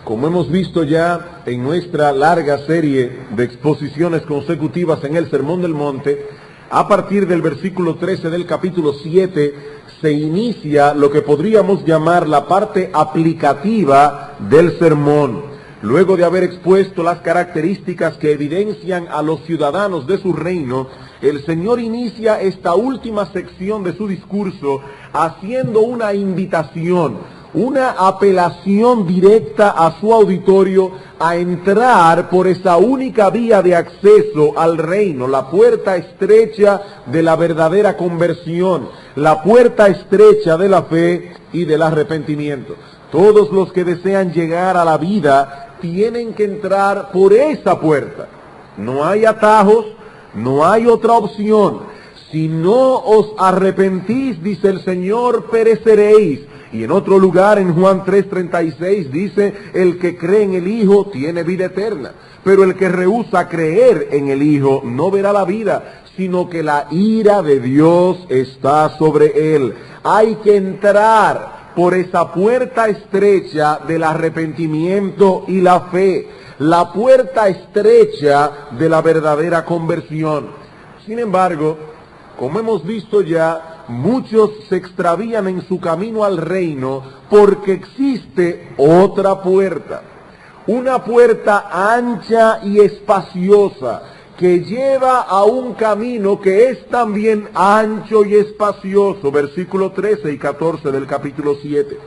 Como hemos visto ya en nuestra larga serie de exposiciones consecutivas en el Sermón del Monte, a partir del versículo 13 del capítulo 7 se inicia lo que podríamos llamar la parte aplicativa del sermón. Luego de haber expuesto las características que evidencian a los ciudadanos de su reino, el Señor inicia esta última sección de su discurso haciendo una invitación, una apelación directa a su auditorio a entrar por esa única vía de acceso al reino, la puerta estrecha de la verdadera conversión, la puerta estrecha de la fe y del arrepentimiento. Todos los que desean llegar a la vida tienen que entrar por esa puerta. No hay atajos, no hay otra opción. Si no os arrepentís, dice el Señor, pereceréis. Y en otro lugar, en Juan 3:36, dice, el que cree en el Hijo tiene vida eterna. Pero el que rehúsa creer en el Hijo no verá la vida, sino que la ira de Dios está sobre él. Hay que entrar por esa puerta estrecha del arrepentimiento y la fe, la puerta estrecha de la verdadera conversión. Sin embargo, como hemos visto ya, muchos se extravían en su camino al reino porque existe otra puerta, una puerta ancha y espaciosa que lleva a un camino que es también ancho y espacioso. Versículo 13 y 14 del capítulo 7.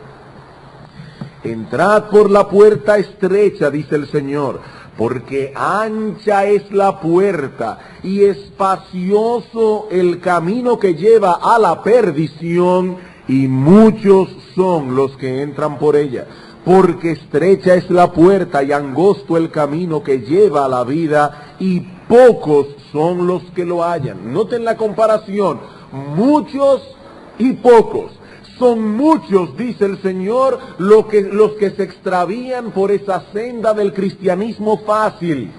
Entrad por la puerta estrecha, dice el Señor, porque ancha es la puerta y espacioso el camino que lleva a la perdición, y muchos son los que entran por ella. Porque estrecha es la puerta y angosto el camino que lleva a la vida, y pocos son los que lo hallan. Noten la comparación, muchos y pocos. Son muchos, dice el Señor, los que se extravían por esa senda del cristianismo fácil,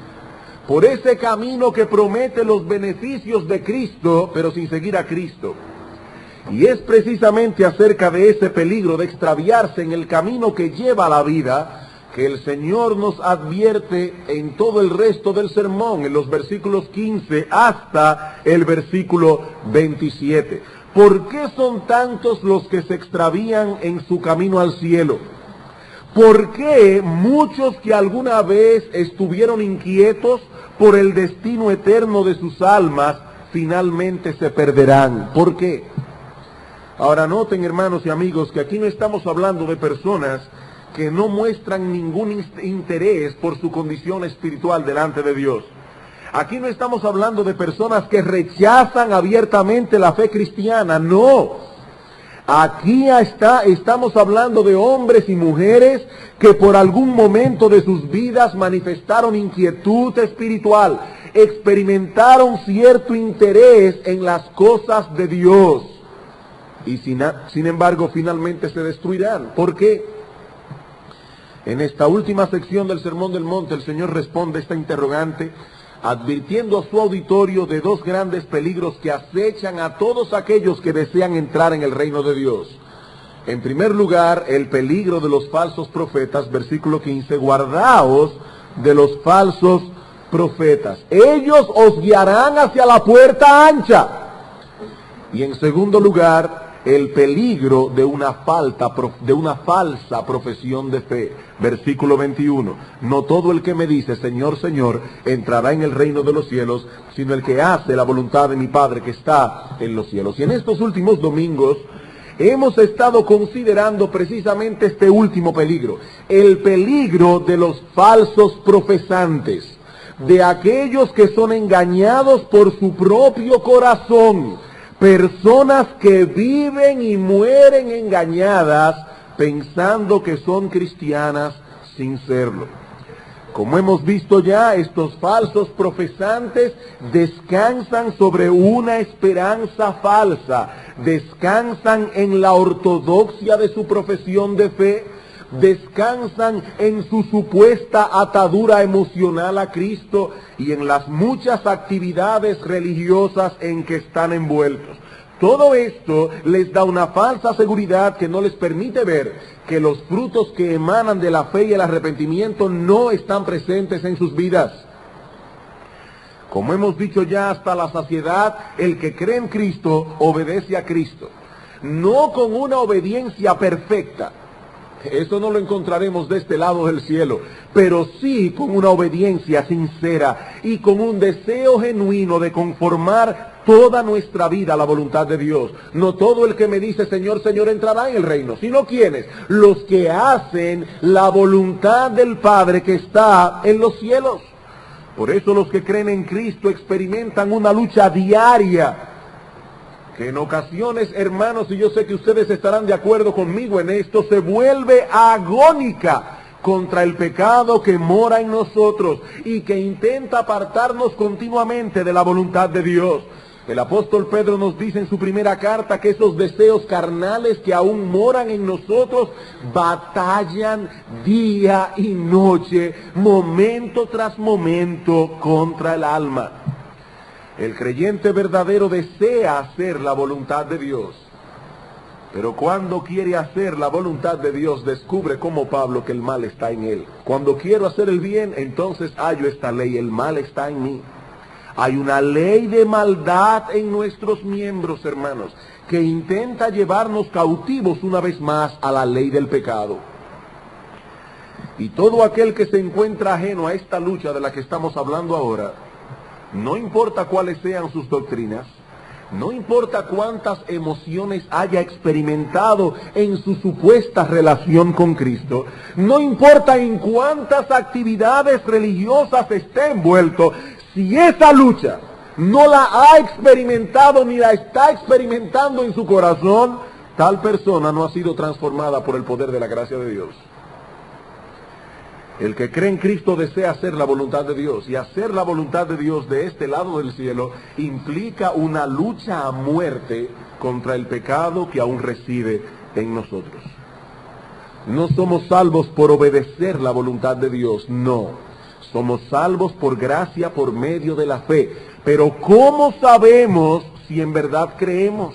por ese camino que promete los beneficios de Cristo, pero sin seguir a Cristo. Y es precisamente acerca de ese peligro de extraviarse en el camino que lleva a la vida que el Señor nos advierte en todo el resto del sermón, en los versículos 15 hasta el versículo 27. ¿Por qué son tantos los que se extravían en su camino al cielo? ¿Por qué muchos que alguna vez estuvieron inquietos por el destino eterno de sus almas finalmente se perderán? ¿Por qué? Ahora noten, hermanos y amigos, que aquí no estamos hablando de personas que no muestran ningún interés por su condición espiritual delante de Dios. Aquí no estamos hablando de personas que rechazan abiertamente la fe cristiana, no. Aquí estamos hablando de hombres y mujeres que por algún momento de sus vidas manifestaron inquietud espiritual, experimentaron cierto interés en las cosas de Dios. Y sin embargo finalmente se destruirán. ¿Por qué? En esta última sección del Sermón del Monte el Señor responde esta interrogante advirtiendo a su auditorio de dos grandes peligros que acechan a todos aquellos que desean entrar en el reino de Dios. En primer lugar, el peligro de los falsos profetas, versículo 15, guardaos de los falsos profetas. Ellos os guiarán hacia la puerta ancha. Y en segundo lugar, el peligro de una falsa profesión de fe. Versículo 21. No todo el que me dice, Señor, Señor, entrará en el reino de los cielos, sino el que hace la voluntad de mi Padre que está en los cielos. Y en estos últimos domingos hemos estado considerando precisamente este último peligro. El peligro de los falsos profesantes, de aquellos que son engañados por su propio corazón. Personas que viven y mueren engañadas pensando que son cristianas sin serlo. Como hemos visto ya, estos falsos profesantes descansan sobre una esperanza falsa, descansan en la ortodoxia de su profesión de fe, descansan en su supuesta atadura emocional a Cristo y en las muchas actividades religiosas en que están envueltos. Todo esto les da una falsa seguridad que no les permite ver que los frutos que emanan de la fe y el arrepentimiento no están presentes en sus vidas. Como hemos dicho ya hasta la saciedad, el que cree en Cristo obedece a Cristo. No con una obediencia perfecta, eso no lo encontraremos de este lado del cielo, pero sí con una obediencia sincera y con un deseo genuino de conformar toda nuestra vida a la voluntad de Dios. No todo el que me dice Señor, Señor entrará en el reino, sino ¿quiénes? Los que hacen la voluntad del Padre que está en los cielos. Por eso los que creen en Cristo experimentan una lucha diaria, que en ocasiones, hermanos, y yo sé que ustedes estarán de acuerdo conmigo en esto, se vuelve agónica contra el pecado que mora en nosotros y que intenta apartarnos continuamente de la voluntad de Dios. El apóstol Pedro nos dice en su primera carta que esos deseos carnales que aún moran en nosotros batallan día y noche, momento tras momento contra el alma. El creyente verdadero desea hacer la voluntad de Dios, pero cuando quiere hacer la voluntad de Dios descubre como Pablo que el mal está en él. Cuando quiero hacer el bien, entonces hallo esta ley, el mal está en mí. Hay una ley de maldad en nuestros miembros, hermanos, que intenta llevarnos cautivos una vez más a la ley del pecado. Y todo aquel que se encuentra ajeno a esta lucha de la que estamos hablando ahora, no importa cuáles sean sus doctrinas, no importa cuántas emociones haya experimentado en su supuesta relación con Cristo, no importa en cuántas actividades religiosas esté envuelto, si esa lucha no la ha experimentado ni la está experimentando en su corazón, tal persona no ha sido transformada por el poder de la gracia de Dios. El que cree en Cristo desea hacer la voluntad de Dios, y hacer la voluntad de Dios de este lado del cielo implica una lucha a muerte contra el pecado que aún reside en nosotros. No somos salvos por obedecer la voluntad de Dios, no. Somos salvos por gracia, por medio de la fe. Pero ¿cómo sabemos si en verdad creemos?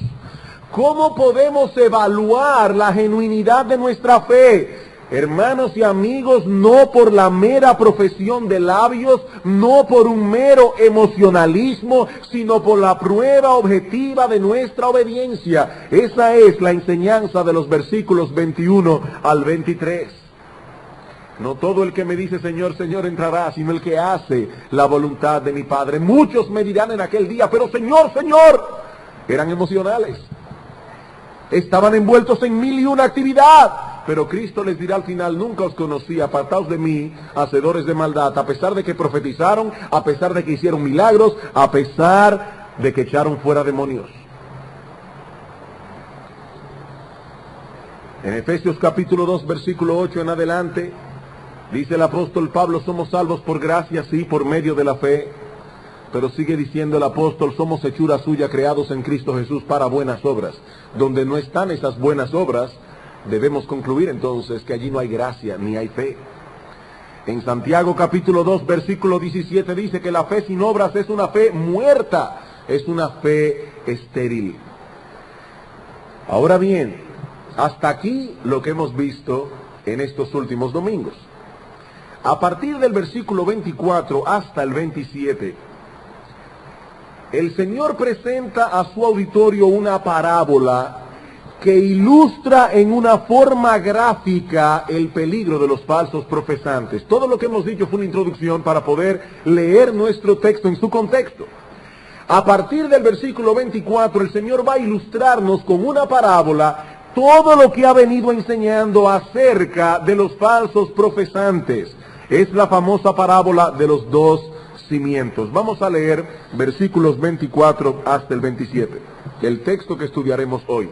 ¿Cómo podemos evaluar la genuinidad de nuestra fe? Hermanos y amigos, no por la mera profesión de labios, no por un mero emocionalismo, sino por la prueba objetiva de nuestra obediencia. Esa es la enseñanza de los versículos 21 al 23. No todo el que me dice Señor, Señor entrará, sino el que hace la voluntad de mi Padre. Muchos me dirán en aquel día, pero Señor, Señor, eran emocionales. Estaban envueltos en 1001 actividad. Pero Cristo les dirá al final, nunca os conocí, apartaos de mí, hacedores de maldad, a pesar de que profetizaron, a pesar de que hicieron milagros, a pesar de que echaron fuera demonios. En Efesios capítulo 2, versículo 8 en adelante, dice el apóstol Pablo, somos salvos por gracia, sí, por medio de la fe. Pero sigue diciendo el apóstol, somos hechura suya, creados en Cristo Jesús para buenas obras. Donde no están esas buenas obras, debemos concluir entonces que allí no hay gracia ni hay fe. En Santiago capítulo 2, versículo 17 dice que la fe sin obras es una fe muerta, es una fe estéril. Ahora bien, hasta aquí lo que hemos visto en estos últimos domingos. A partir del versículo 24 hasta el 27, el Señor presenta a su auditorio una parábola que ilustra en una forma gráfica el peligro de los falsos profesantes. Todo lo que hemos dicho fue una introducción para poder leer nuestro texto en su contexto. A partir del versículo 24, el Señor va a ilustrarnos con una parábola todo lo que ha venido enseñando acerca de los falsos profesantes. Es la famosa parábola de los dos cimientos. Vamos a leer versículos 24 hasta el 27, el texto que estudiaremos hoy.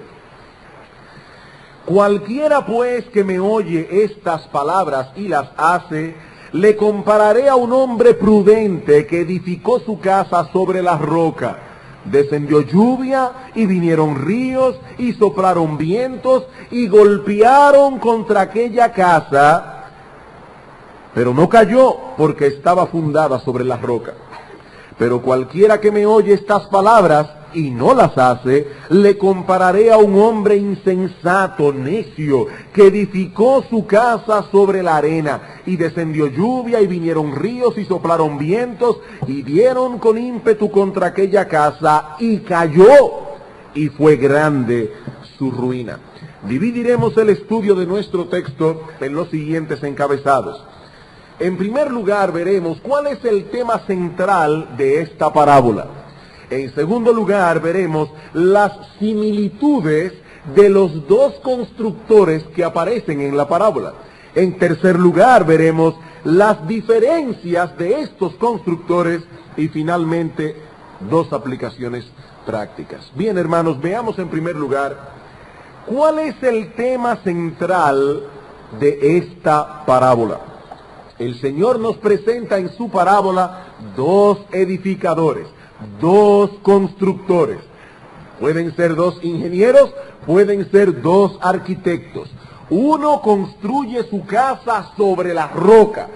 Cualquiera pues que me oye estas palabras y las hace, le compararé a un hombre prudente que edificó su casa sobre la roca. Descendió lluvia y vinieron ríos y soplaron vientos y golpearon contra aquella casa, pero no cayó porque estaba fundada sobre la roca. Pero cualquiera que me oye estas palabras y no las hace, le compararé a un hombre insensato, necio, que edificó su casa sobre la arena, y descendió lluvia, y vinieron ríos, y soplaron vientos, y dieron con ímpetu contra aquella casa, y cayó, y fue grande su ruina. Dividiremos el estudio de nuestro texto en los siguientes encabezados. En primer lugar, veremos cuál es el tema central de esta parábola. En segundo lugar, veremos las similitudes de los dos constructores que aparecen en la parábola. En tercer lugar, veremos las diferencias de estos constructores y finalmente dos aplicaciones prácticas. Bien, hermanos, veamos en primer lugar cuál es el tema central de esta parábola. El Señor nos presenta en su parábola dos edificadores, dos constructores. Pueden ser dos ingenieros, pueden ser dos arquitectos. Uno construye su casa sobre la roca,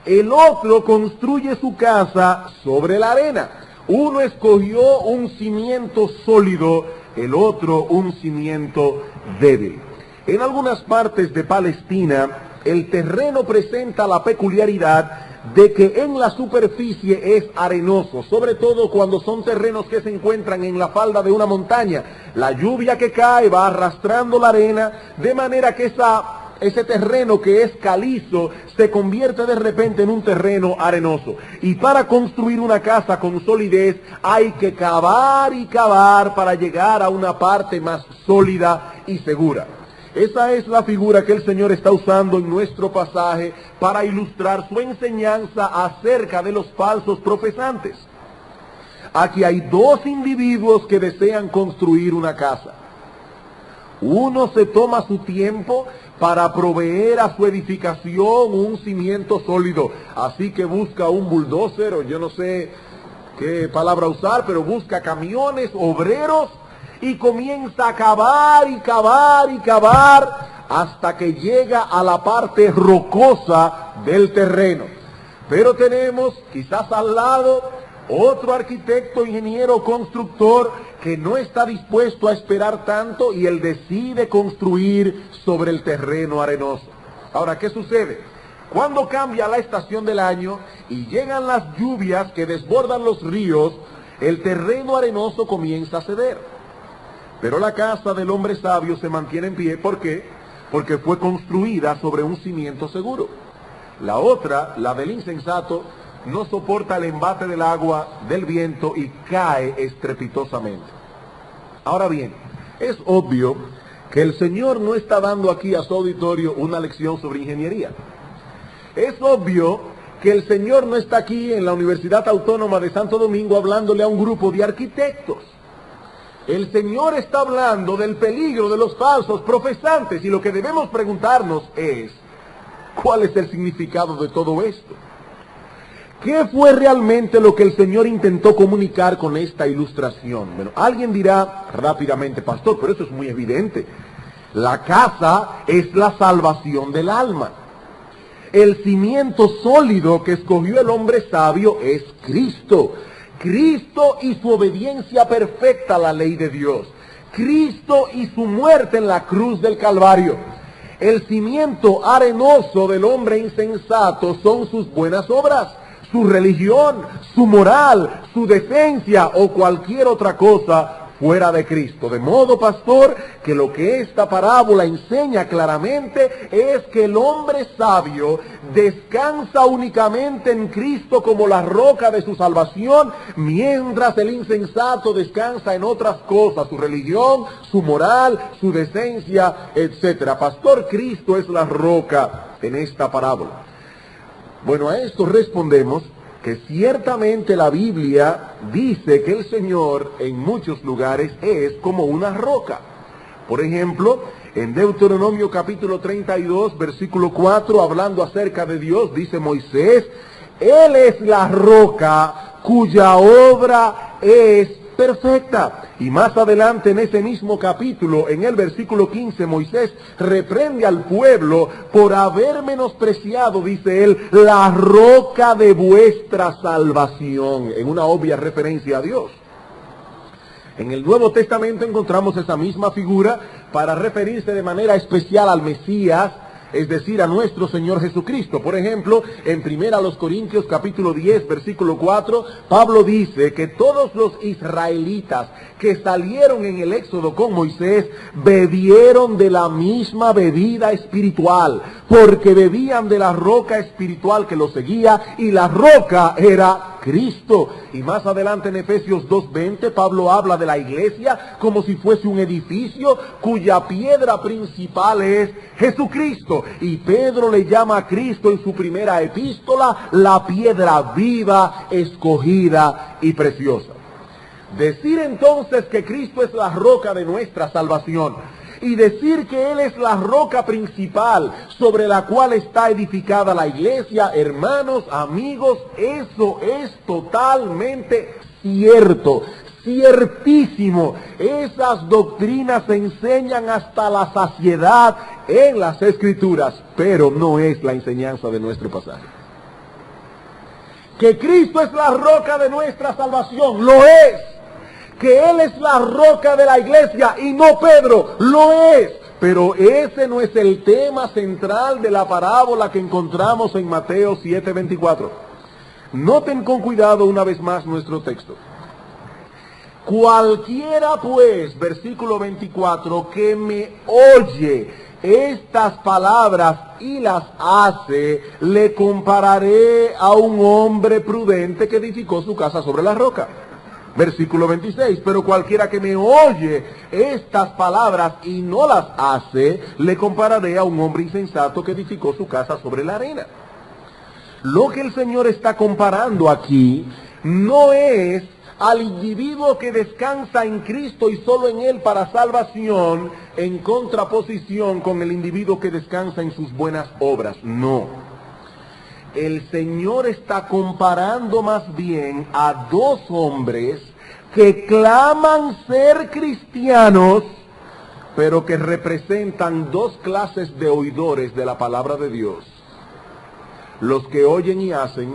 el otro construye su casa sobre la arena. Uno escogió un cimiento sólido, el otro un cimiento débil. En algunas partes de Palestina, el terreno presenta la peculiaridad de que en la superficie es arenoso, sobre todo cuando son terrenos que se encuentran en la falda de una montaña. La lluvia que cae va arrastrando la arena, de manera que ese terreno que es calizo se convierte de repente en un terreno arenoso. Y para construir una casa con solidez hay que cavar y cavar para llegar a una parte más sólida y segura. Esa es la figura que el Señor está usando en nuestro pasaje para ilustrar su enseñanza acerca de los falsos profesantes. Aquí hay dos individuos que desean construir una casa. Uno se toma su tiempo para proveer a su edificación un cimiento sólido. Así que busca un bulldozer, o yo no sé qué palabra usar, pero busca camiones, obreros, y comienza a cavar y cavar y cavar hasta que llega a la parte rocosa del terreno. Pero tenemos quizás al lado otro arquitecto, ingeniero, constructor que no está dispuesto a esperar tanto y él decide construir sobre el terreno arenoso. Ahora, ¿qué sucede? Cuando cambia la estación del año y llegan las lluvias que desbordan los ríos, el terreno arenoso comienza a ceder. Pero la casa del hombre sabio se mantiene en pie. ¿Por qué? Porque fue construida sobre un cimiento seguro. La otra, la del insensato, no soporta el embate del agua, del viento y cae estrepitosamente. Ahora bien, es obvio que el Señor no está dando aquí a su auditorio una lección sobre ingeniería. Es obvio que el Señor no está aquí en la Universidad Autónoma de Santo Domingo hablándole a un grupo de arquitectos. El Señor está hablando del peligro de los falsos profesantes y lo que debemos preguntarnos es, ¿cuál es el significado de todo esto? ¿Qué fue realmente lo que el Señor intentó comunicar con esta ilustración? Bueno, alguien dirá rápidamente, pastor, pero eso es muy evidente. La casa es la salvación del alma. El cimiento sólido que escogió el hombre sabio es Cristo. Cristo y su obediencia perfecta a la ley de Dios. Cristo y su muerte en la cruz del Calvario. El cimiento arenoso del hombre insensato son sus buenas obras, su religión, su moral, su decencia o cualquier otra cosa fuera de Cristo. De modo, pastor, que lo que esta parábola enseña claramente es que el hombre sabio descansa únicamente en Cristo como la roca de su salvación, mientras el insensato descansa en otras cosas, su religión, su moral, su decencia, etc. Pastor, Cristo es la roca en esta parábola. Bueno, a esto respondemos que ciertamente la Biblia dice que el Señor en muchos lugares es como una roca. Por ejemplo, en Deuteronomio capítulo 32, versículo 4, hablando acerca de Dios, dice Moisés, Él es la roca cuya obra es perfecta. Y más adelante en ese mismo capítulo, en el versículo 15, Moisés reprende al pueblo por haber menospreciado, dice él, la roca de vuestra salvación, en una obvia referencia a Dios. En el Nuevo Testamento encontramos esa misma figura para referirse de manera especial al Mesías, es decir, a nuestro Señor Jesucristo. Por ejemplo, en 1 Corintios capítulo 10, versículo 4, Pablo dice que todos los israelitas que salieron en el éxodo con Moisés bebieron de la misma bebida espiritual, porque bebían de la roca espiritual que los seguía, y la roca era Cristo. Y más adelante en Efesios 2:20, Pablo habla de la iglesia como si fuese un edificio cuya piedra principal es Jesucristo. Y Pedro le llama a Cristo en su primera epístola la piedra viva, escogida y preciosa. Decir entonces que Cristo es la roca de nuestra salvación y decir que Él es la roca principal sobre la cual está edificada la iglesia, hermanos, amigos, eso es totalmente cierto, ciertísimo. Esas doctrinas se enseñan hasta la saciedad en las Escrituras, pero no es la enseñanza de nuestro pasaje. Que Cristo es la roca de nuestra salvación, lo es. Que Él es la roca de la iglesia y no Pedro, lo es. Pero ese no es el tema central de la parábola que encontramos en Mateo 7:24. Noten con cuidado una vez más nuestro texto. Cualquiera pues, versículo 24, que me oye estas palabras y las hace, le compararé a un hombre prudente que edificó su casa sobre la roca. Versículo 26, pero cualquiera que me oye estas palabras y no las hace, le compararé a un hombre insensato que edificó su casa sobre la arena. Lo que el Señor está comparando aquí no es al individuo que descansa en Cristo y solo en Él para salvación, en contraposición con el individuo que descansa en sus buenas obras. No. El Señor está comparando más bien a dos hombres que claman ser cristianos, pero que representan dos clases de oidores de la palabra de Dios. Los que oyen y hacen,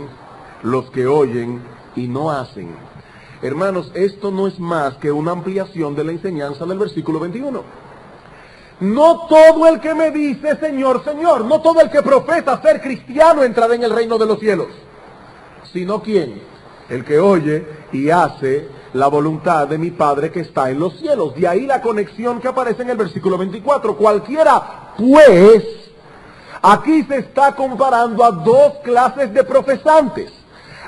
los que oyen y no hacen. Hermanos, esto no es más que una ampliación de la enseñanza del versículo 21. No todo el que me dice Señor, Señor, no todo el que profesa ser cristiano entrará en el reino de los cielos. ¿Sino quién? El que oye y hace la voluntad de mi Padre que está en los cielos. De ahí la conexión que aparece en el versículo 24. Cualquiera, pues, aquí se está comparando a dos clases de profesantes.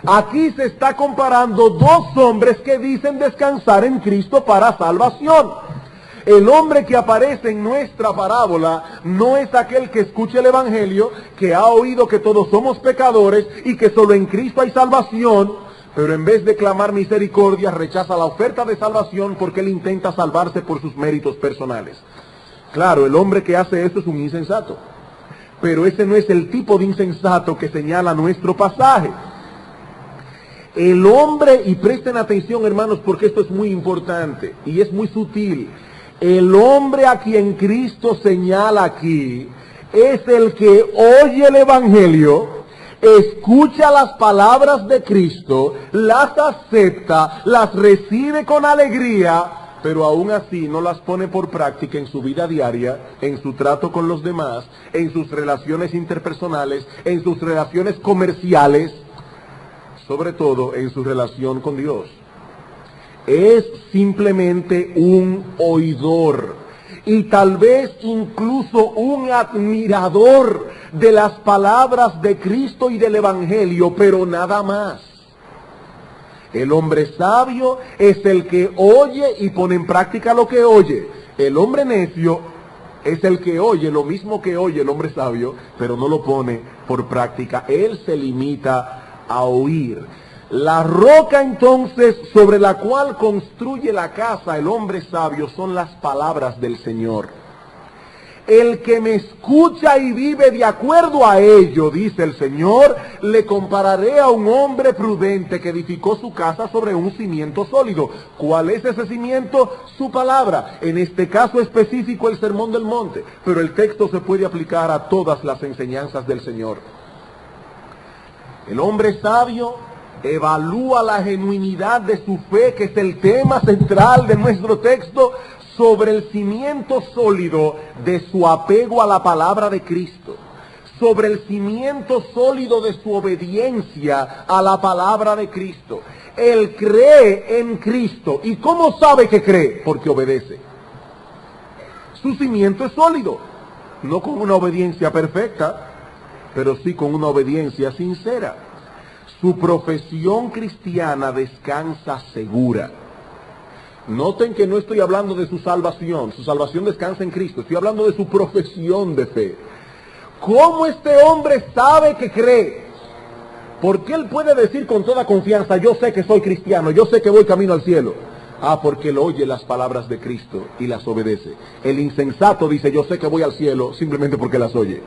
Aquí se está comparando dos hombres que dicen descansar en Cristo para salvación. El hombre que aparece en nuestra parábola no es aquel que escucha el Evangelio, que ha oído que todos somos pecadores y que solo en Cristo hay salvación, pero en vez de clamar misericordia rechaza la oferta de salvación porque él intenta salvarse por sus méritos personales. Claro, el hombre que hace esto es un insensato, pero ese no es el tipo de insensato que señala nuestro pasaje. El hombre, y presten atención hermanos porque esto es muy importante y es muy sutil, el hombre a quien Cristo señala aquí es el que oye el Evangelio, escucha las palabras de Cristo, las acepta, las recibe con alegría, pero aún así no las pone por práctica en su vida diaria, en su trato con los demás, en sus relaciones interpersonales, en sus relaciones comerciales, sobre todo en su relación con Dios. Es simplemente un oidor y tal vez incluso un admirador de las palabras de Cristo y del Evangelio, pero nada más. El hombre sabio es el que oye y pone en práctica lo que oye. El hombre necio es el que oye lo mismo que oye el hombre sabio, pero no lo pone por práctica. Él se limita a oír. La roca entonces sobre la cual construye la casa el hombre sabio son las palabras del Señor. El que me escucha y vive de acuerdo a ello, dice el Señor, le compararé a un hombre prudente que edificó su casa sobre un cimiento sólido. ¿Cuál es ese cimiento? Su palabra. En este caso específico el Sermón del Monte, pero el texto se puede aplicar a todas las enseñanzas del Señor. El hombre sabio evalúa la genuinidad de su fe, que es el tema central de nuestro texto, sobre el cimiento sólido de su apego a la palabra de Cristo, sobre el cimiento sólido de su obediencia a la palabra de Cristo. Él cree en Cristo. ¿Y cómo sabe que cree? Porque obedece. Su cimiento es sólido, no con una obediencia perfecta, pero sí con una obediencia sincera. Su profesión cristiana descansa segura. Noten que no estoy hablando de su salvación descansa en Cristo, estoy hablando de su profesión de fe. ¿Cómo este hombre sabe que cree? Porque él puede decir con toda confianza, yo sé que soy cristiano, yo sé que voy camino al cielo. Porque él oye las palabras de Cristo y las obedece. El insensato dice, yo sé que voy al cielo, simplemente porque las oye.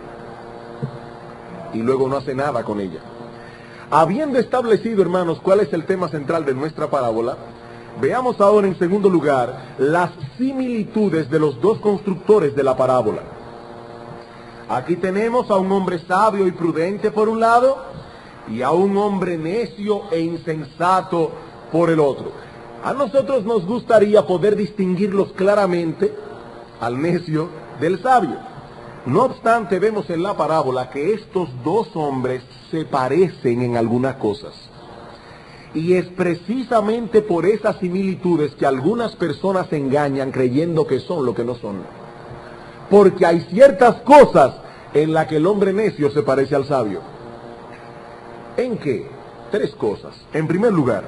Y luego no hace nada con ella. Habiendo establecido, hermanos, cuál es el tema central de nuestra parábola, veamos ahora en segundo lugar las similitudes de los dos constructores de la parábola. Aquí tenemos a un hombre sabio y prudente por un lado, y a un hombre necio e insensato por el otro. A nosotros nos gustaría poder distinguirlos claramente, al necio del sabio. No obstante, vemos en la parábola que estos dos hombres se parecen en algunas cosas. Y es precisamente por esas similitudes que algunas personas se engañan creyendo que son lo que no son. Porque hay ciertas cosas en las que el hombre necio se parece al sabio. ¿En qué? Tres cosas. En primer lugar,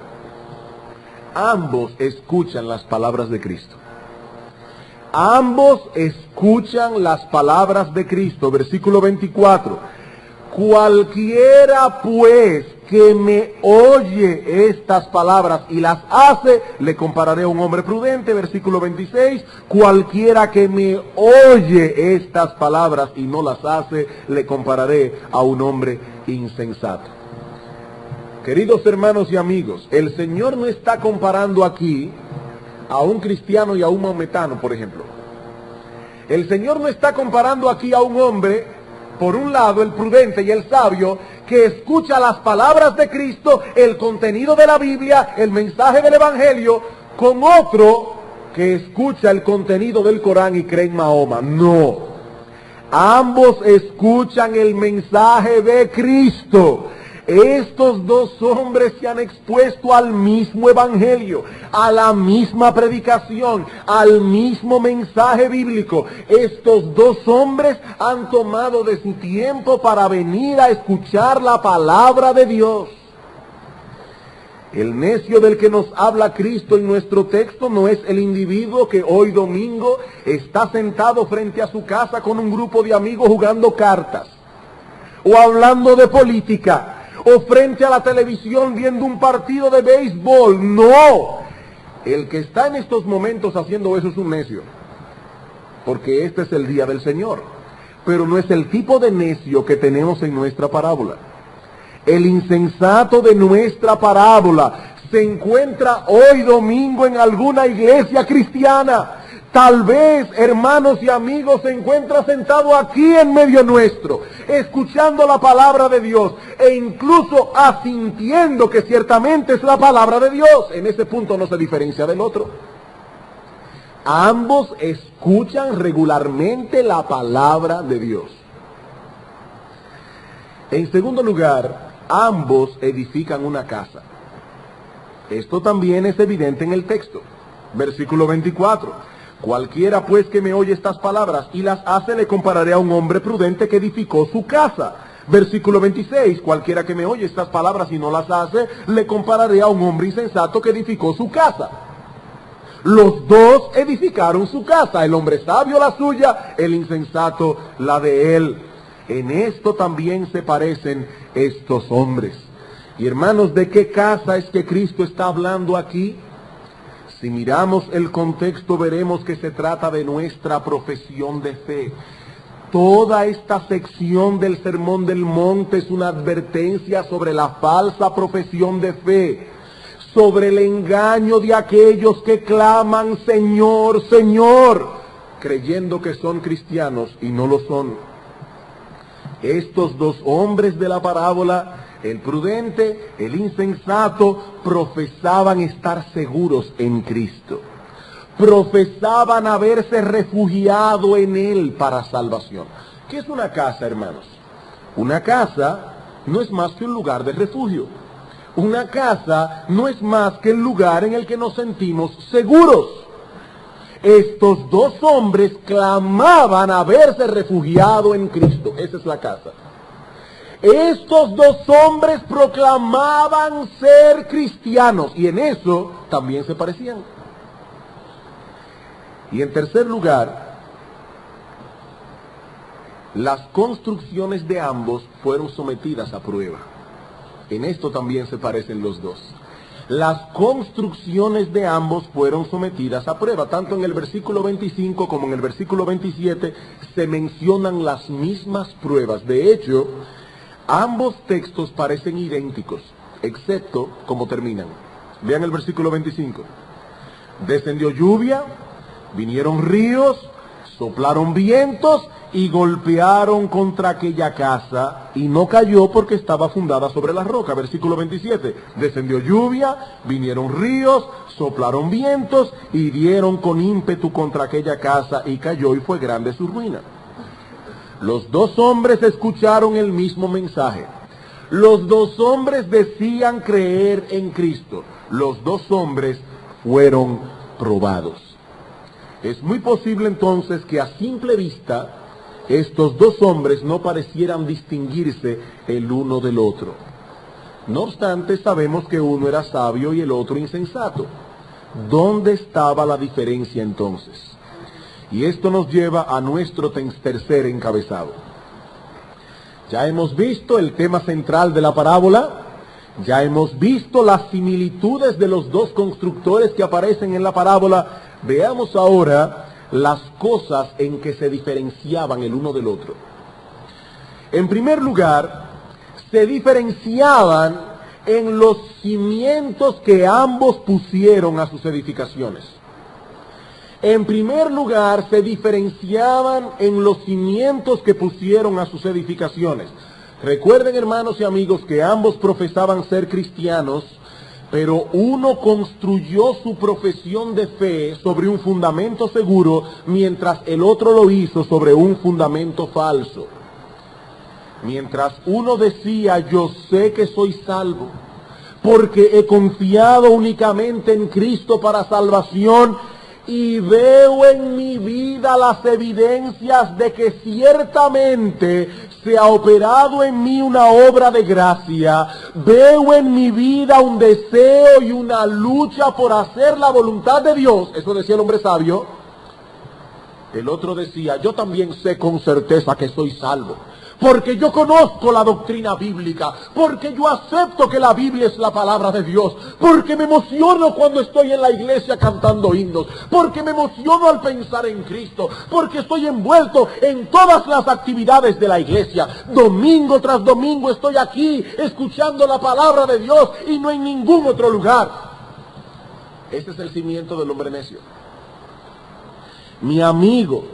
ambos escuchan las palabras de Cristo. Ambos escuchan las palabras de Cristo. Versículo 24. Cualquiera pues que me oye estas palabras y las hace, le compararé a un hombre prudente. Versículo 26. Cualquiera que me oye estas palabras y no las hace, le compararé a un hombre insensato. Queridos hermanos y amigos, el Señor no está comparando aquí a un cristiano y a un maometano, por ejemplo. El Señor no está comparando aquí a un hombre, por un lado el prudente y el sabio, que escucha las palabras de Cristo, el contenido de la Biblia, el mensaje del Evangelio, con otro que escucha el contenido del Corán y cree en Mahoma. No. Ambos escuchan el mensaje de Cristo. Estos dos hombres se han expuesto al mismo evangelio, a la misma predicación, al mismo mensaje bíblico. Estos dos hombres han tomado de su tiempo para venir a escuchar la palabra de Dios. El necio del que nos habla Cristo en nuestro texto no es el individuo que hoy domingo está sentado frente a su casa con un grupo de amigos jugando cartas o hablando de política, o frente a la televisión viendo un partido de béisbol. No, el que está en estos momentos haciendo eso es un necio, porque este es el día del Señor, pero no es el tipo de necio que tenemos en nuestra parábola. El insensato de nuestra parábola se encuentra hoy domingo en alguna iglesia cristiana. Tal vez, hermanos y amigos, se encuentra sentado aquí en medio nuestro, escuchando la palabra de Dios e incluso asintiendo que ciertamente es la palabra de Dios. En ese punto no se diferencia del otro. Ambos escuchan regularmente la palabra de Dios. En segundo lugar, ambos edifican una casa. Esto también es evidente en el texto. Versículo 24. Cualquiera pues que me oye estas palabras y las hace, le compararé a un hombre prudente que edificó su casa. Versículo 26. Cualquiera que me oye estas palabras y no las hace, le compararé a un hombre insensato que edificó su casa. Los dos edificaron su casa, el hombre sabio la suya, el insensato la de él. En esto también se parecen estos hombres. Y hermanos, ¿de qué casa es que Cristo está hablando aquí? Si miramos el contexto, veremos que se trata de nuestra profesión de fe. Toda esta sección del Sermón del Monte es una advertencia sobre la falsa profesión de fe, sobre el engaño de aquellos que claman Señor, Señor, creyendo que son cristianos y no lo son. Estos dos hombres de la parábola El prudente, el insensato, profesaban estar seguros en Cristo. Profesaban haberse refugiado en Él para salvación. ¿Qué es una casa, hermanos? Una casa no es más que un lugar de refugio. Una casa no es más que el lugar en el que nos sentimos seguros. Estos dos hombres clamaban haberse refugiado en Cristo. Esa es la casa. Estos dos hombres proclamaban ser cristianos y en eso también se parecían. Y en tercer lugar, las construcciones de ambos fueron sometidas a prueba. En esto también se parecen los dos. Las construcciones de ambos fueron sometidas a prueba. Tanto en el versículo 25 como en el versículo 27 se mencionan las mismas pruebas. De hecho, ambos textos parecen idénticos, excepto cómo terminan. Vean el versículo 25. Descendió lluvia, vinieron ríos, soplaron vientos y golpearon contra aquella casa y no cayó porque estaba fundada sobre la roca. Versículo 27. Descendió lluvia, vinieron ríos, soplaron vientos y dieron con ímpetu contra aquella casa y cayó y fue grande su ruina. Los dos hombres escucharon el mismo mensaje. Los dos hombres decían creer en Cristo. Los dos hombres fueron probados. Es muy posible entonces que a simple vista estos dos hombres no parecieran distinguirse el uno del otro. No obstante, sabemos que uno era sabio y el otro insensato. ¿Dónde estaba la diferencia entonces? Y esto nos lleva a nuestro tercer encabezado. Ya hemos visto el tema central de la parábola. Ya hemos visto las similitudes de los dos constructores que aparecen en la parábola. Veamos ahora las cosas en que se diferenciaban el uno del otro. En primer lugar, se diferenciaban en los cimientos que ambos pusieron a sus edificaciones. En primer lugar, se diferenciaban en los cimientos que pusieron a sus edificaciones. Recuerden, hermanos y amigos, que ambos profesaban ser cristianos, pero uno construyó su profesión de fe sobre un fundamento seguro, mientras el otro lo hizo sobre un fundamento falso. Mientras uno decía, yo sé que soy salvo, porque he confiado únicamente en Cristo para salvación, y veo en mi vida las evidencias de que ciertamente se ha operado en mí una obra de gracia. Veo en mi vida un deseo y una lucha por hacer la voluntad de Dios. Eso decía el hombre sabio. El otro decía, yo también sé con certeza que soy salvo, porque yo conozco la doctrina bíblica, porque yo acepto que la Biblia es la palabra de Dios, porque me emociono cuando estoy en la iglesia cantando himnos, porque me emociono al pensar en Cristo, porque estoy envuelto en todas las actividades de la iglesia. Domingo tras domingo estoy aquí escuchando la palabra de Dios y no en ningún otro lugar. Este es el cimiento del hombre necio. Mi amigo,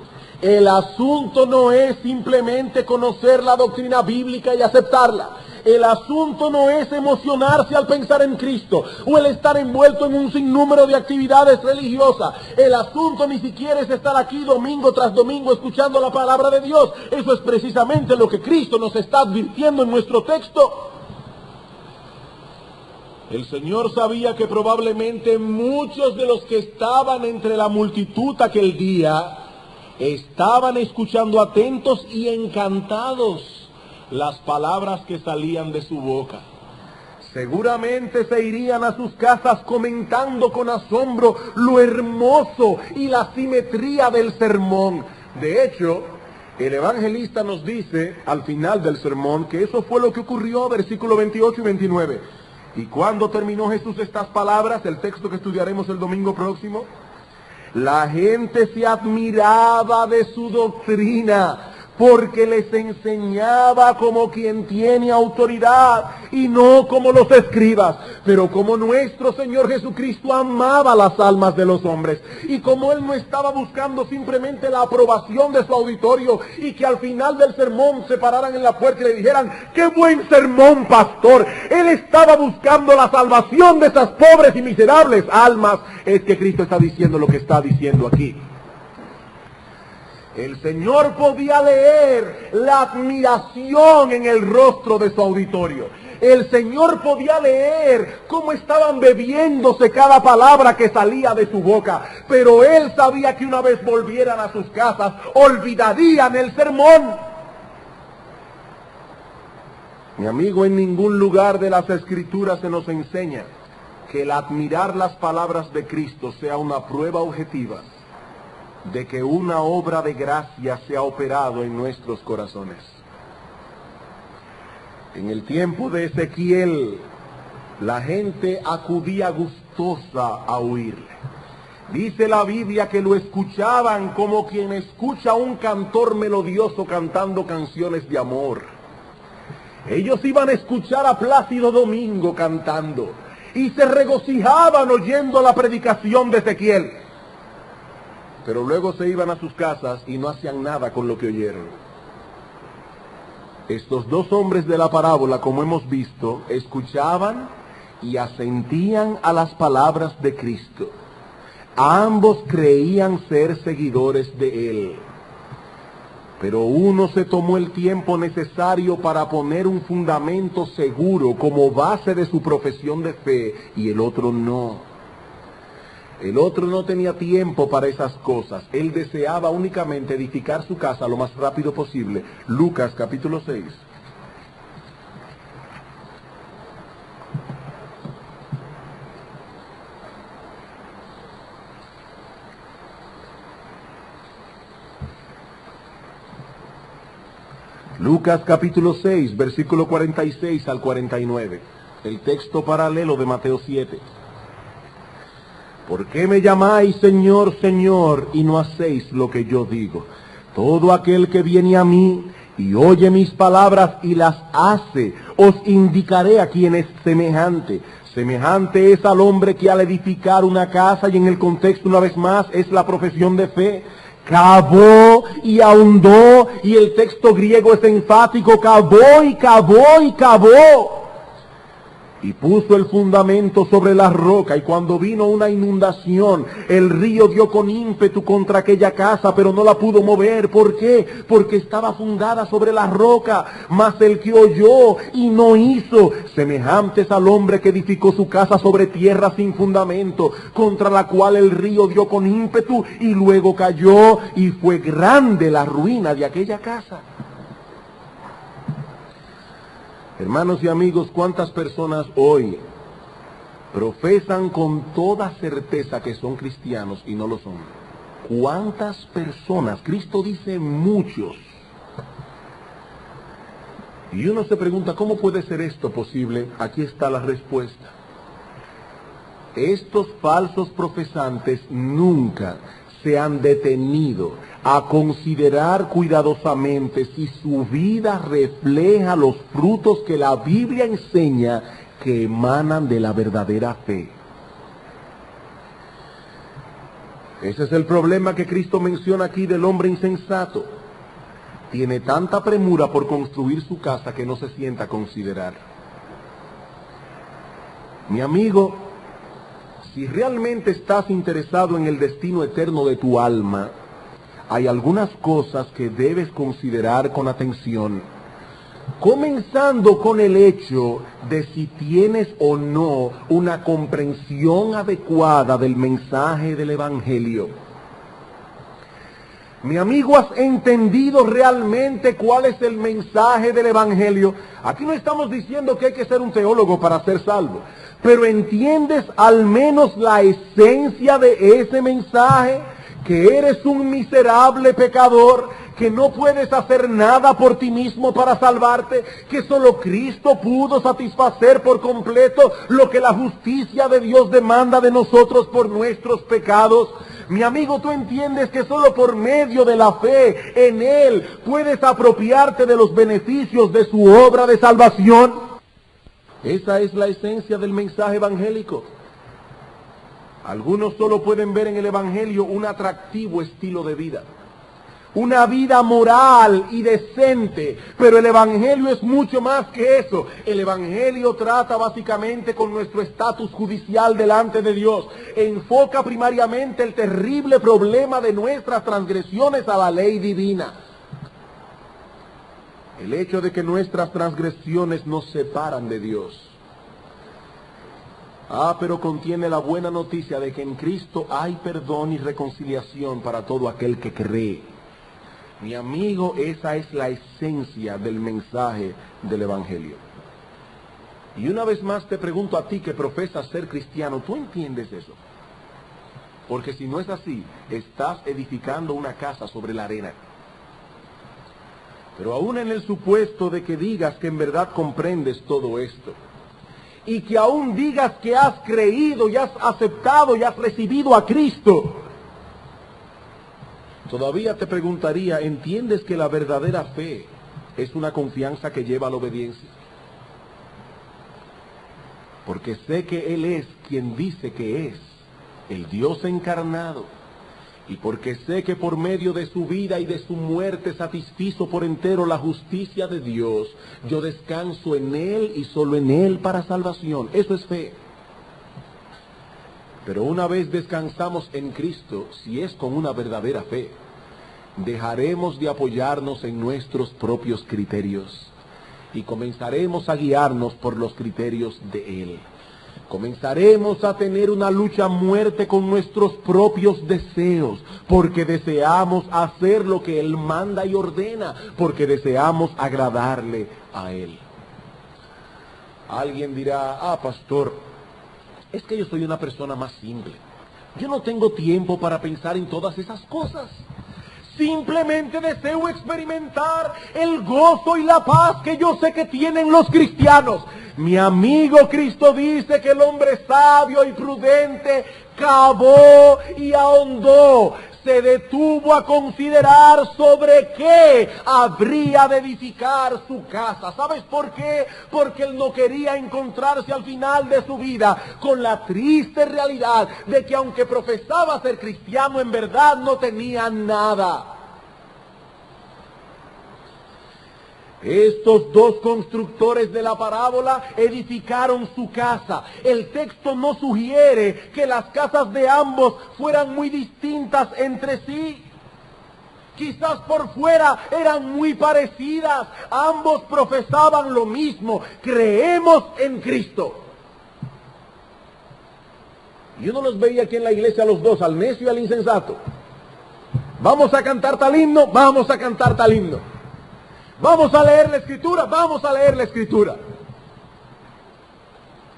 el asunto no es simplemente conocer la doctrina bíblica y aceptarla. El asunto no es emocionarse al pensar en Cristo o el estar envuelto en un sinnúmero de actividades religiosas. El asunto ni siquiera es estar aquí domingo tras domingo escuchando la palabra de Dios. Eso es precisamente lo que Cristo nos está advirtiendo en nuestro texto. El Señor sabía que probablemente muchos de los que estaban entre la multitud aquel día estaban escuchando atentos y encantados las palabras que salían de su boca. Seguramente se irían a sus casas comentando con asombro lo hermoso y la simetría del sermón. De hecho, el evangelista nos dice al final del sermón que eso fue lo que ocurrió, versículos 28 y 29. Y cuando terminó Jesús estas palabras, el texto que estudiaremos el domingo próximo, la gente se admiraba de su doctrina, porque les enseñaba como quien tiene autoridad y no como los escribas. Pero como nuestro Señor Jesucristo amaba las almas de los hombres, y como Él no estaba buscando simplemente la aprobación de su auditorio, y que al final del sermón se pararan en la puerta y le dijeran: ¡qué buen sermón, pastor! Él estaba buscando la salvación de esas pobres y miserables almas. Es que Cristo está diciendo lo que está diciendo aquí. El Señor podía leer la admiración en el rostro de su auditorio. El Señor podía leer cómo estaban bebiéndose cada palabra que salía de su boca. Pero Él sabía que una vez volvieran a sus casas, olvidarían el sermón. Mi amigo, en ningún lugar de las Escrituras se nos enseña que el admirar las palabras de Cristo sea una prueba objetiva de que una obra de gracia se ha operado en nuestros corazones. En el tiempo de Ezequiel, la gente acudía gustosa a oírle. Dice la Biblia que lo escuchaban como quien escucha a un cantor melodioso cantando canciones de amor. Ellos iban a escuchar a Plácido Domingo cantando y se regocijaban oyendo la predicación de Ezequiel. Pero luego se iban a sus casas y no hacían nada con lo que oyeron. Estos dos hombres de la parábola, como hemos visto, escuchaban y asentían a las palabras de Cristo. Ambos creían ser seguidores de Él. Pero uno se tomó el tiempo necesario para poner un fundamento seguro como base de su profesión de fe, y el otro no. El otro no tenía tiempo para esas cosas. Él deseaba únicamente edificar su casa lo más rápido posible. Lucas capítulo 6. Lucas capítulo 6, versículo 46 al 49. El texto paralelo de Mateo 7. ¿Por qué me llamáis Señor, Señor, y no hacéis lo que yo digo? Todo aquel que viene a mí y oye mis palabras y las hace, os indicaré a quién es semejante. Semejante es al hombre que al edificar una casa, y en el contexto una vez más es la profesión de fe, cavó y ahondó, y el texto griego es enfático: cavó y cavó y cavó. Y puso el fundamento sobre la roca, y cuando vino una inundación, el río dio con ímpetu contra aquella casa, pero no la pudo mover. ¿Por qué? Porque estaba fundada sobre la roca. Mas el que oyó y no hizo, semejante es al hombre que edificó su casa sobre tierra sin fundamento, contra la cual el río dio con ímpetu y luego cayó, y fue grande la ruina de aquella casa. Hermanos y amigos, ¿cuántas personas hoy profesan con toda certeza que son cristianos y no lo son? ¿Cuántas personas? Cristo dice muchos. Y uno se pregunta, ¿cómo puede ser esto posible? Aquí está la respuesta. Estos falsos profesantes nunca se han detenido a considerar cuidadosamente si su vida refleja los frutos que la Biblia enseña que emanan de la verdadera fe. Ese es el problema que Cristo menciona aquí del hombre insensato. Tiene tanta premura por construir su casa que no se sienta a considerar. Mi amigo, si realmente estás interesado en el destino eterno de tu alma, hay algunas cosas que debes considerar con atención, comenzando con el hecho de si tienes o no una comprensión adecuada del mensaje del Evangelio. Mi amigo, ¿has entendido realmente cuál es el mensaje del Evangelio? Aquí no estamos diciendo que hay que ser un teólogo para ser salvo, pero ¿entiendes al menos la esencia de ese mensaje? Que eres un miserable pecador, que no puedes hacer nada por ti mismo para salvarte, que solo Cristo pudo satisfacer por completo lo que la justicia de Dios demanda de nosotros por nuestros pecados. Mi amigo, ¿tú entiendes que solo por medio de la fe en Él puedes apropiarte de los beneficios de su obra de salvación? Esa es la esencia del mensaje evangélico. Algunos solo pueden ver en el evangelio un atractivo estilo de vida, una vida moral y decente, pero el evangelio es mucho más que eso. El evangelio trata básicamente con nuestro estatus judicial delante de Dios. Enfoca primariamente el terrible problema de nuestras transgresiones a la ley divina. El hecho de que nuestras transgresiones nos separan de Dios. Pero contiene la buena noticia de que en Cristo hay perdón y reconciliación para todo aquel que cree. Mi amigo, esa es la esencia del mensaje del evangelio. Y una vez más te pregunto a ti que profesas ser cristiano, ¿tú entiendes eso? Porque si no es así, estás edificando una casa sobre la arena. Pero aún en el supuesto de que digas que en verdad comprendes todo esto, y que aún digas que has creído y has aceptado y has recibido a Cristo, todavía te preguntaría, ¿entiendes que la verdadera fe es una confianza que lleva a la obediencia? Porque sé que Él es quien dice que es, el Dios encarnado. Y porque sé que por medio de su vida y de su muerte satisfizo por entero la justicia de Dios, yo descanso en Él y solo en Él para salvación. Eso es fe. Pero una vez descansamos en Cristo, si es con una verdadera fe, dejaremos de apoyarnos en nuestros propios criterios y comenzaremos a guiarnos por los criterios de Él. Comenzaremos a tener una lucha a muerte con nuestros propios deseos, porque deseamos hacer lo que Él manda y ordena, porque deseamos agradarle a Él. Alguien dirá, pastor, es que yo soy una persona más simple. Yo no tengo tiempo para pensar en todas esas cosas. Simplemente deseo experimentar el gozo y la paz que yo sé que tienen los cristianos. Mi amigo, Cristo dice que el hombre sabio y prudente cavó y ahondó. Se detuvo a considerar sobre qué habría de edificar su casa. ¿Sabes por qué? Porque él no quería encontrarse al final de su vida con la triste realidad de que aunque profesaba ser cristiano, en verdad no tenía nada. Estos dos constructores de la parábola edificaron su casa. El texto no sugiere que las casas de ambos fueran muy distintas entre sí. Quizás por fuera eran muy parecidas. Ambos profesaban lo mismo. Creemos en Cristo. Y uno los veía aquí en la iglesia, los dos, al necio y al insensato. Vamos a cantar tal himno, vamos a cantar tal himno. Vamos a leer la Escritura, vamos a leer la Escritura.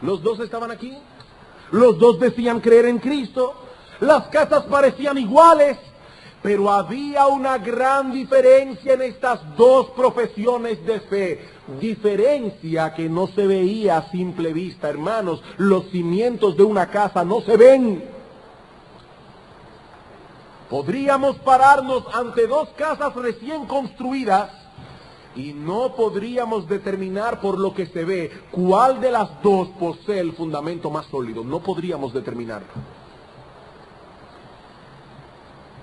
Los dos estaban aquí, los dos decían creer en Cristo, las casas parecían iguales, pero había una gran diferencia en estas dos profesiones de fe. Diferencia que no se veía a simple vista, hermanos. Los cimientos de una casa no se ven. Podríamos pararnos ante dos casas recién construidas y no podríamos determinar por lo que se ve cuál de las dos posee el fundamento más sólido. No podríamos determinarlo.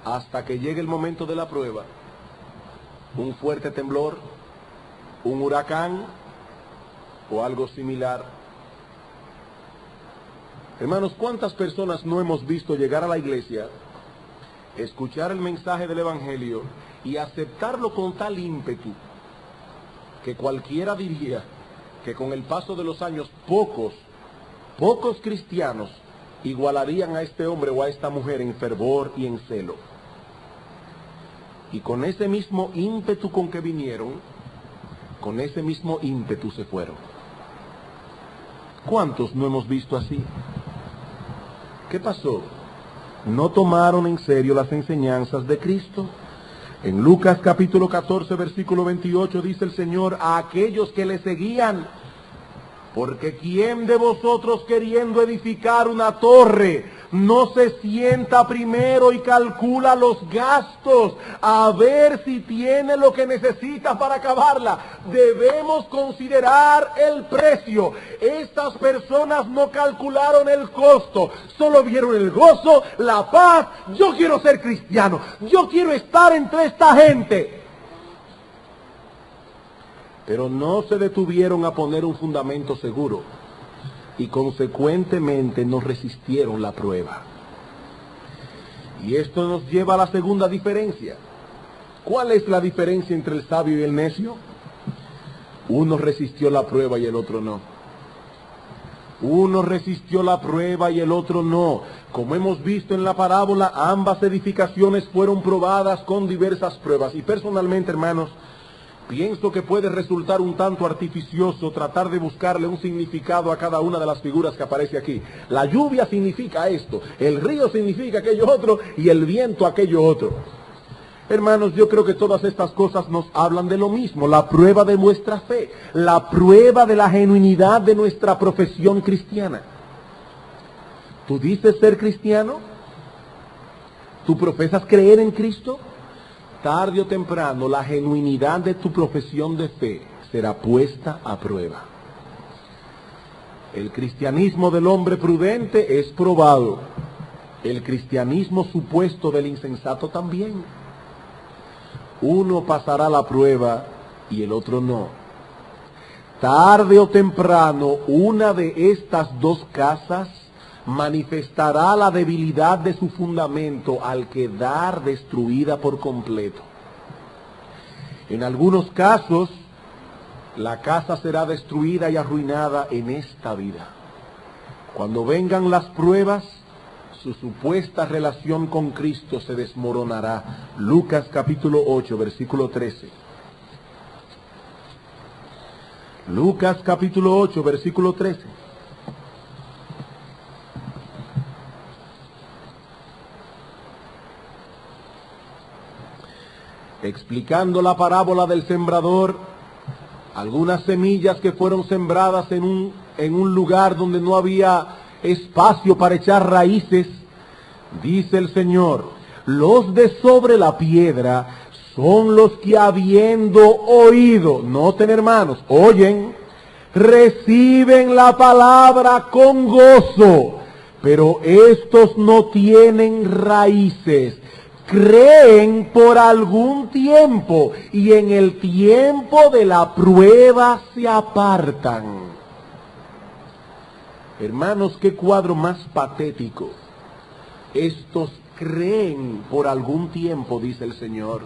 Hasta que llegue el momento de la prueba, un fuerte temblor, un huracán o algo similar. Hermanos, ¿cuántas personas no hemos visto llegar a la iglesia, escuchar el mensaje del evangelio y aceptarlo con tal ímpetu que cualquiera diría que con el paso de los años pocos cristianos igualarían a este hombre o a esta mujer en fervor y en celo? Y con ese mismo ímpetu con que vinieron, con ese mismo ímpetu se fueron. ¿Cuántos no hemos visto así? ¿Qué pasó? No tomaron en serio las enseñanzas de Cristo. En Lucas capítulo 14, versículo 28 dice el Señor a aquellos que le seguían: Porque ¿quién de vosotros queriendo edificar una torre no se sienta primero y calcula los gastos a ver si tiene lo que necesita para acabarla? Debemos considerar el precio. Estas personas no calcularon el costo, solo vieron el gozo, la paz. Yo quiero ser cristiano, yo quiero estar entre esta gente. Pero no se detuvieron a poner un fundamento seguro y consecuentemente no resistieron la prueba. Y esto nos lleva a la segunda diferencia. ¿Cuál es la diferencia entre el sabio y el necio? Uno resistió la prueba y el otro no. Uno resistió la prueba y el otro no. Como hemos visto en la parábola, ambas edificaciones fueron probadas con diversas pruebas. Y personalmente, hermanos, pienso que puede resultar un tanto artificioso tratar de buscarle un significado a cada una de las figuras que aparece aquí. La lluvia significa esto, el río significa aquello otro y el viento aquello otro. Hermanos, yo creo que todas estas cosas nos hablan de lo mismo, la prueba de nuestra fe, la prueba de la genuinidad de nuestra profesión cristiana. ¿Tú dices ser cristiano? ¿Tú profesas creer en Cristo? Tarde o temprano, la genuinidad de tu profesión de fe será puesta a prueba. El cristianismo del hombre prudente es probado. El cristianismo supuesto del insensato también. Uno pasará la prueba y el otro no. Tarde o temprano, una de estas dos casas manifestará la debilidad de su fundamento al quedar destruida por completo. En algunos casos, la casa será destruida y arruinada en esta vida. Cuando vengan las pruebas, su supuesta relación con Cristo se desmoronará. Lucas capítulo 8, versículo 13. Lucas capítulo 8, versículo 13. Explicando la parábola del sembrador, algunas semillas que fueron sembradas en un lugar donde no había espacio para echar raíces, dice el Señor, los de sobre la piedra son los que habiendo oído, noten hermanos, oyen, reciben la palabra con gozo, pero estos no tienen raíces. Creen por algún tiempo y en el tiempo de la prueba se apartan. Hermanos, qué cuadro más patético. Estos creen por algún tiempo, dice el Señor,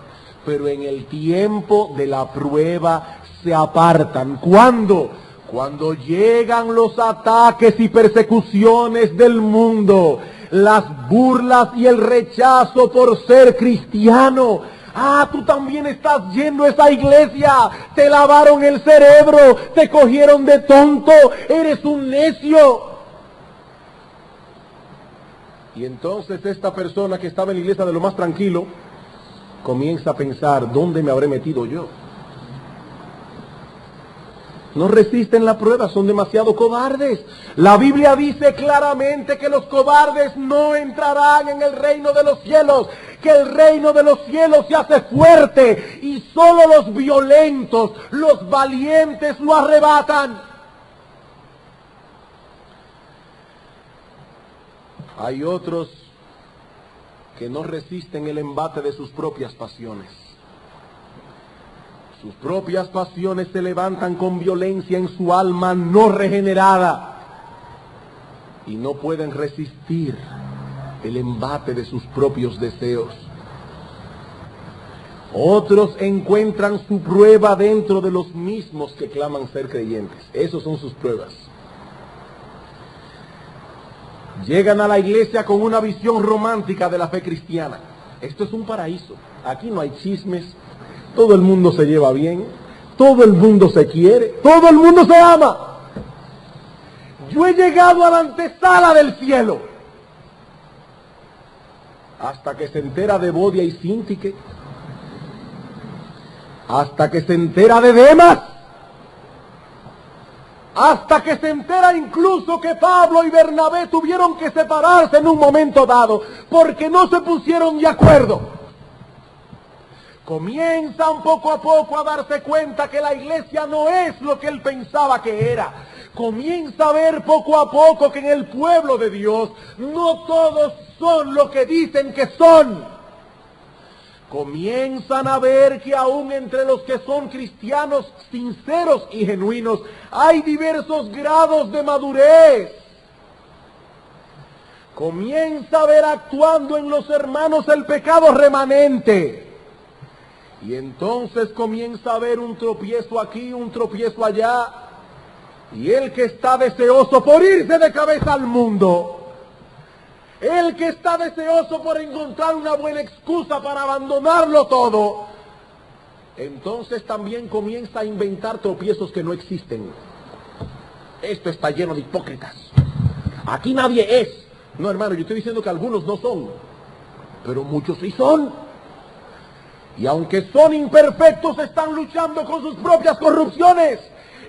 pero en el tiempo de la prueba se apartan. ¿Cuándo? Cuando llegan los ataques y persecuciones del mundo, las burlas y el rechazo por ser cristiano. Ah, tú también estás yendo a esa iglesia, te lavaron el cerebro, te cogieron de tonto, eres un necio. Y entonces esta persona que estaba en la iglesia de lo más tranquilo, comienza a pensar, ¿dónde me habré metido yo? No resisten la prueba, son demasiado cobardes. La Biblia dice claramente que los cobardes no entrarán en el reino de los cielos, que el reino de los cielos se hace fuerte y solo los violentos, los valientes lo arrebatan. Hay otros que no resisten el embate de sus propias pasiones. Sus propias pasiones se levantan con violencia en su alma no regenerada y no pueden resistir el embate de sus propios deseos. Otros encuentran su prueba dentro de los mismos que claman ser creyentes. Esos son sus pruebas. Llegan a la iglesia con una visión romántica de la fe cristiana. Esto es un paraíso. Aquí no hay chismes. Todo el mundo se lleva bien, todo el mundo se quiere, todo el mundo se ama. Yo he llegado a la antesala del cielo. Hasta que se entera de Bodia y Sintique, hasta que se entera de Demas, hasta que se entera incluso que Pablo y Bernabé tuvieron que separarse en un momento dado, porque no se pusieron de acuerdo. Comienzan poco a poco a darse cuenta que la iglesia no es lo que él pensaba que era. Comienza a ver poco a poco que en el pueblo de Dios no todos son lo que dicen que son. Comienzan a ver que aún entre los que son cristianos sinceros y genuinos hay diversos grados de madurez. Comienza a ver actuando en los hermanos el pecado remanente. Y entonces comienza a ver un tropiezo aquí, un tropiezo allá. Y el que está deseoso por irse de cabeza al mundo, el que está deseoso por encontrar una buena excusa para abandonarlo todo, entonces también comienza a inventar tropiezos que no existen. Esto está lleno de hipócritas. Aquí nadie es. No, hermano, yo estoy diciendo que algunos no son, pero muchos sí son. Y aunque son imperfectos, están luchando con sus propias corrupciones.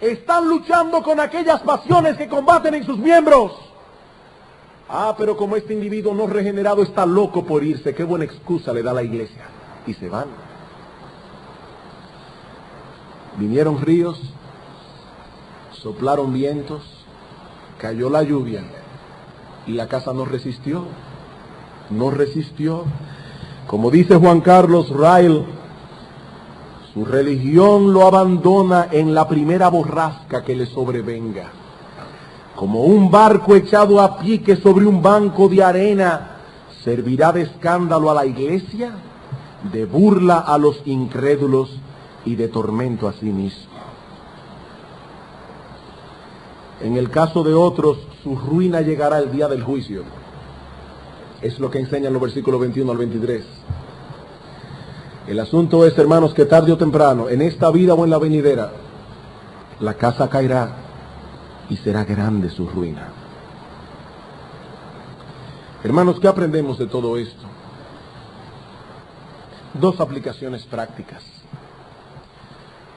Están luchando con aquellas pasiones que combaten en sus miembros. Pero como este individuo no regenerado está loco por irse, qué buena excusa le da la iglesia. Y se van. Vinieron ríos, soplaron vientos, cayó la lluvia y la casa no resistió. No resistió. Como dice Juan Carlos Rail, su religión lo abandona en la primera borrasca que le sobrevenga. Como un barco echado a pique sobre un banco de arena, servirá de escándalo a la iglesia, de burla a los incrédulos y de tormento a sí mismo. En el caso de otros, su ruina llegará el día del juicio. Es lo que enseñan los versículos 21 al 23. El asunto es, hermanos, que tarde o temprano, en esta vida o en la venidera, la casa caerá y será grande su ruina. Hermanos, ¿qué aprendemos de todo esto? Dos aplicaciones prácticas.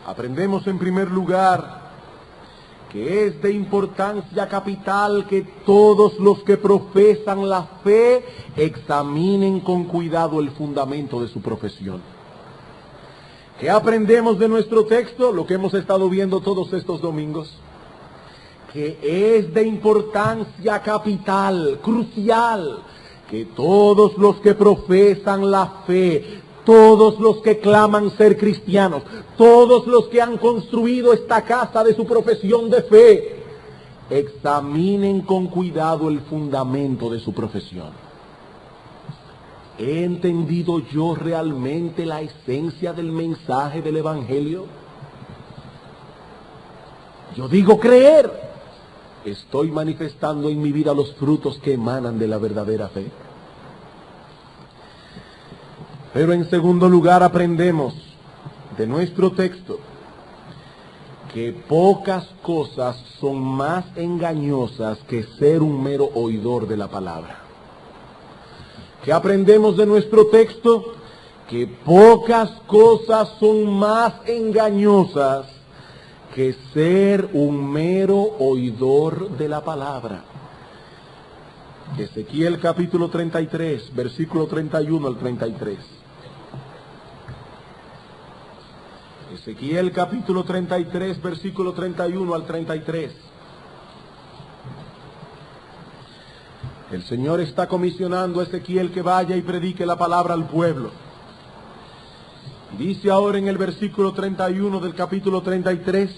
Aprendemos en primer lugar que es de importancia capital que todos los que profesan la fe examinen con cuidado el fundamento de su profesión. ¿Qué aprendemos de nuestro texto? Lo que hemos estado viendo todos estos domingos. Que es de importancia capital, crucial, que todos los que profesan la fe, todos los que claman ser cristianos, todos los que han construido esta casa de su profesión de fe, examinen con cuidado el fundamento de su profesión. ¿He entendido yo realmente la esencia del mensaje del Evangelio? Yo digo creer. ¿Estoy manifestando en mi vida los frutos que emanan de la verdadera fe? Pero en segundo lugar aprendemos de nuestro texto que pocas cosas son más engañosas que ser un mero oidor de la palabra. ¿Qué aprendemos de nuestro texto? Que pocas cosas son más engañosas que ser un mero oidor de la palabra. Ezequiel capítulo 33, versículo 31 al 33. Ezequiel capítulo 33, versículo 31 al 33. El Señor está comisionando a Ezequiel que vaya y predique la palabra al pueblo. Dice ahora en el versículo 31 del capítulo 33,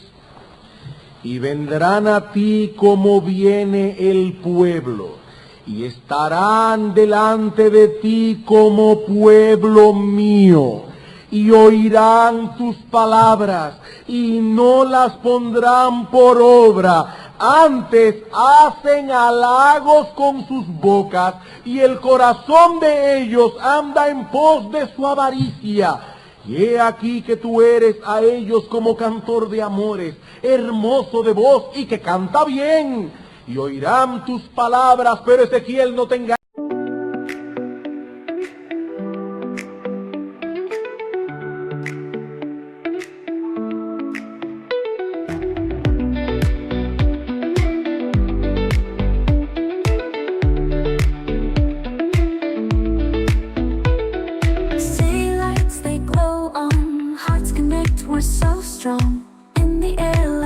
y vendrán a ti como viene el pueblo, y estarán delante de ti como pueblo mío, y oirán tus palabras, y no las pondrán por obra, antes hacen halagos con sus bocas, y el corazón de ellos anda en pos de su avaricia. Y he aquí que tú eres a ellos como cantor de amores, hermoso de voz y que canta bien, y oirán tus palabras, pero Ezequiel no te engañes.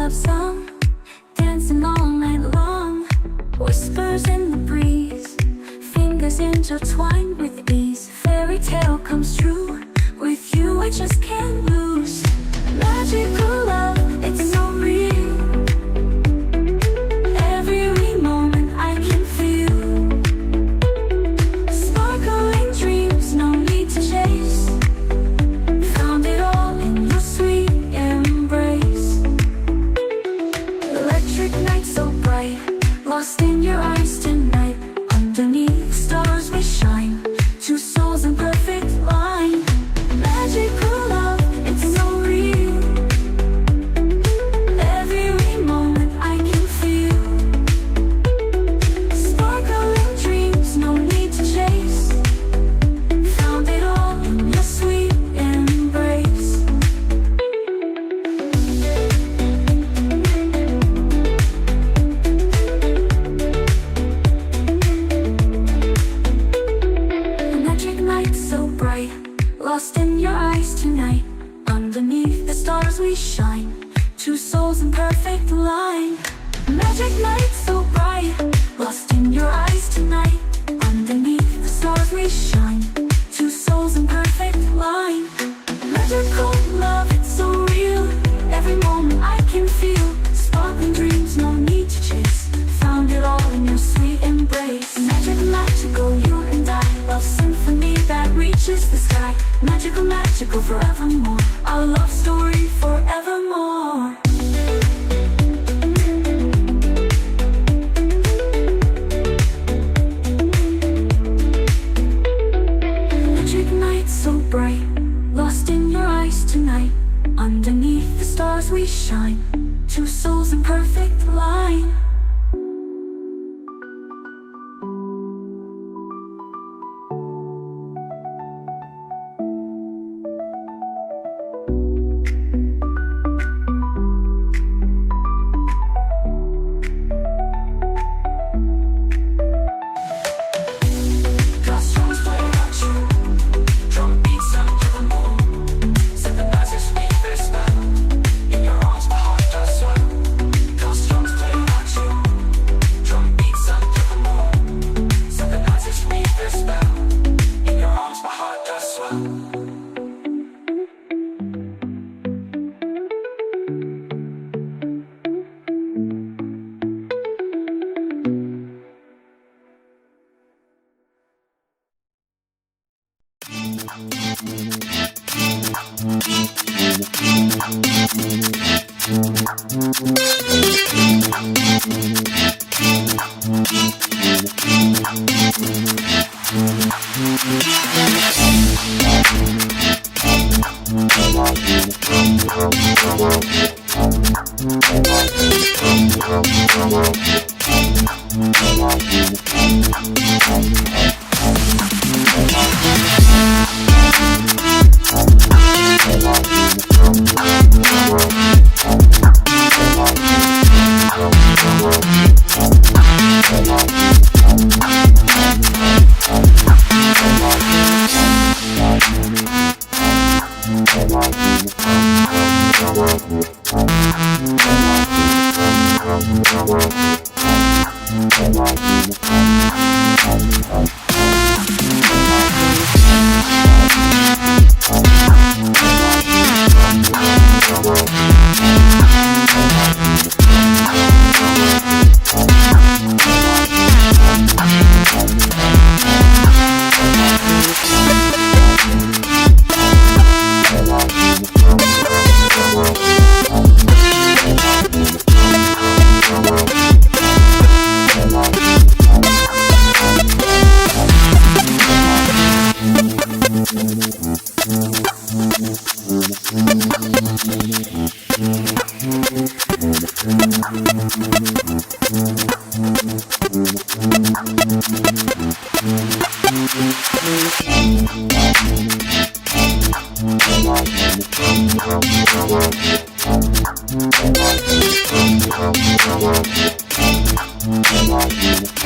love song, dancing all night long. Whispers in the breeze, fingers intertwined with ease. Fairy tale comes true, with you I just can't lose. Magical love, it's so real. Every moment I can feel. Sparkling dreams, no need to chase. Found it all in your sweet embrace. Electric night so bright, lost in your eyes tonight. Underneath stars we shine, two souls in perfect line. Magical love, it's so real. Every moment I can feel. Sparkling dreams, no need to chase. Found it all in your sweet embrace. Magic night so bright, lost in your eyes tonight. Underneath the stars we shine, two souls in perfect line. Magic night so bright, lost in your eyes tonight. Underneath the stars we shine, two souls in perfect line. Magical love, it's so real. Every moment I can feel. Sparkling dreams, no need to chase. Found it all in your sweet embrace. Magical, you and I. Love symphony that reaches the sky. Magical forevermore. Our love story forevermore. Magic night so bright, lost in your eyes tonight. Underneath the stars we shine, two souls in perfect line.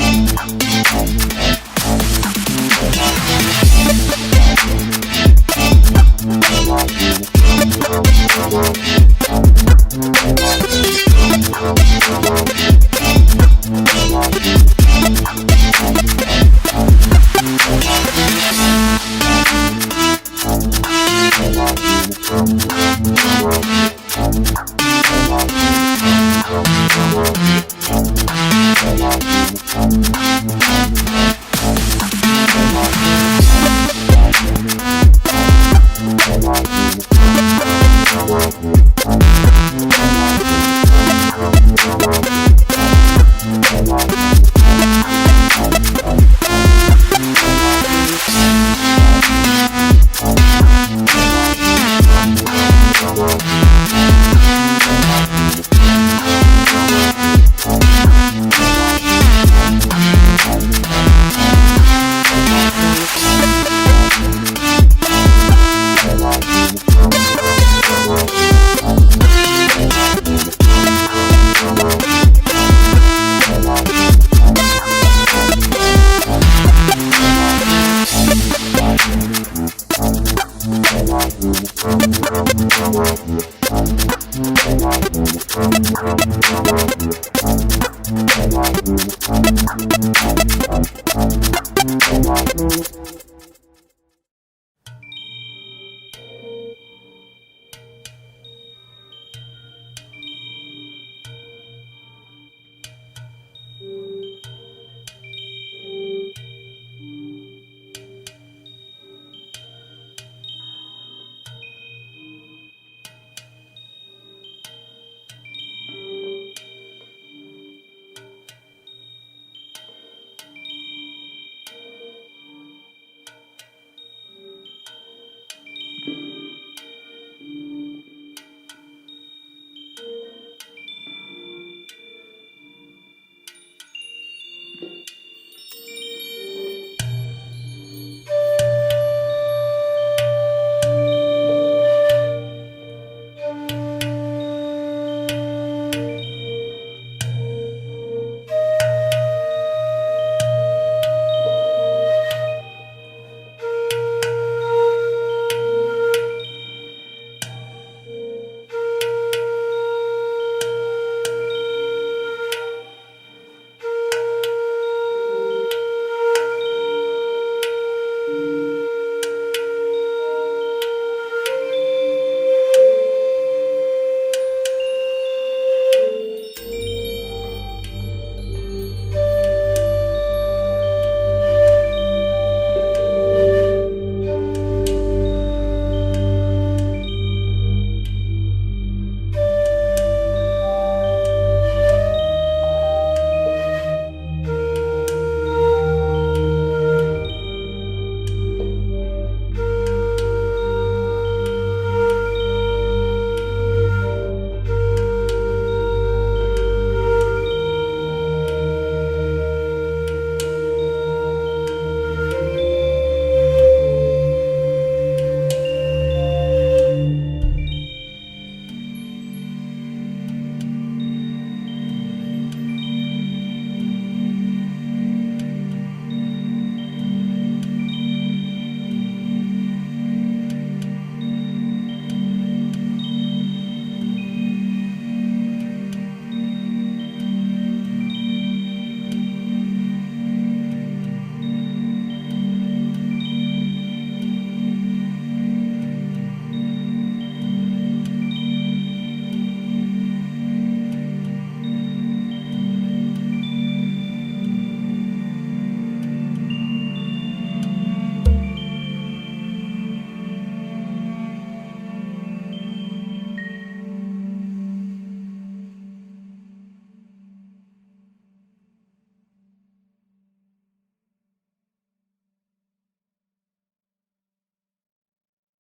Thank you.